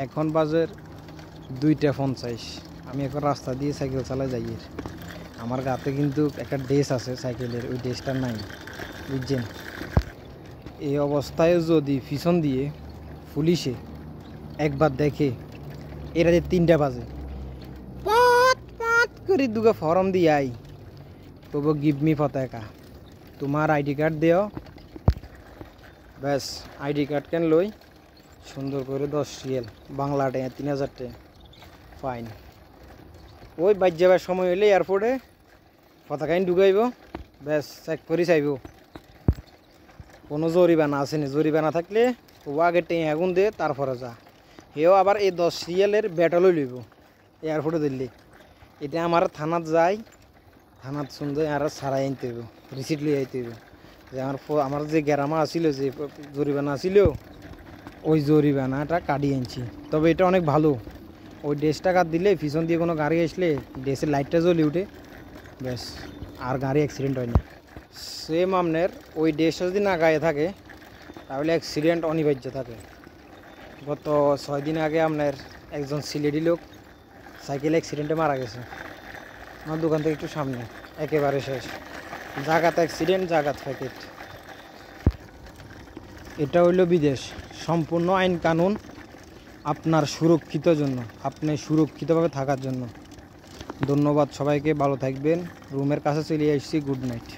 এখন বাজে 2:50। আমি এখন রাস্তা দিয়ে সাইকেল চালাই যাই। আমার গাতে কিন্তু একটা ড্রেস আছে সাইকেলের, ওই ড্রেসটা নাই, বুঝছেন? এই অবস্থায় যদি পিছন দিয়ে পুলিশে একবার দেখে, এরা যে 3টা বাজে, পাত পাত করে দুগা ফর্ম দিয়ে আই, তবু গিভ মি পতাকা, তোমার আইডি কার্ড দিও। ব্যাস আইডি কার্ড কেন লই সুন্দর করে 10 রিয়াল, বাংলা টাকা 3000 টাকা ফাইন। ওই বাইর যাবার সময় হইলে এয়ারপোর্টে পতাকাইন ঢুকাইব, ব্যাস চেক করে চাইব কোনো জরিমানা আসেনি। জরিমানা থাকলে ও আগে টেঁ আগুন দে, তারপরে যা। হেও আবার এই 10 রিয়ালের ব্যাটালই লইব এয়ারপোর্টে দিল্লি। এটা আমার থানাত যায়, থানাত সুন্দর আর সারাই আনতে হইব, রিসিট লিয়ে আইতে হইব যে আমার যে গ্যারামা আসিল, যে জরিমানা আসিল, ওই জরিমানাটা কাটিয়ে আনছি। তবে এটা অনেক ভালো, ওই ড্রেসটা কাট দিলে পিছন দিয়ে কোনো গাড়ি আসলে ড্রেসের লাইটটা জ্বলে উঠে, ব্যাস আর গাড়ি অ্যাক্সিডেন্ট হয় না। সেম আপনার ওই ড্রেসটা যদি না গায়ে থাকে তাহলে অ্যাক্সিডেন্ট অনিবার্য থাকে। গত 6 দিন আগে আপনার একজন সিলেটি লোক সাইকেল অ্যাক্সিডেন্টে মারা গেছে, আমার দোকান থেকে একটু সামনে, একেবারে শেষ। জাগাত অ্যাক্সিডেন্ট, জাগাত প্যাকেট। এটা হইল বিদেশ, সম্পূর্ণ আইন কানুন আপনার সুরক্ষিত জন্য, আপনি সুরক্ষিতভাবে থাকার জন্য। ধন্যবাদ সবাইকে, ভালো থাকবেন। রুমের কাছে চলে আসছি, গুড নাইট।